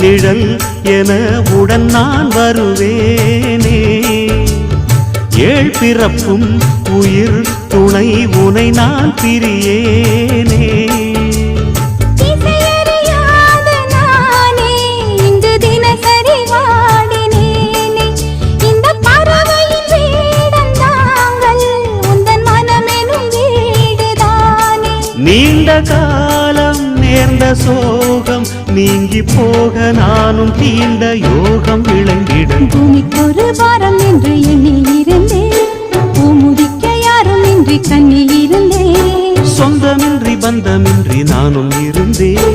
நிழல் என உடன் நான் வருவேனே. ஏழ் பிறப்பும் உயிர் துணை உனை நான் பிரியேனே. நீண்ட காலம் நேர்ந்த சோகம் நீங்கி போக நானும் தீண்ட யோகம் விளங்கிடும். பூமிக்கொரு வாரம் என்று எண்ணி இருந்தேன், பூமுதிக்க யாரும் இன்றி கண்ணி இருந்தேன். சொந்தமின்றி பந்தமின்றி நானும் இருந்தேன்.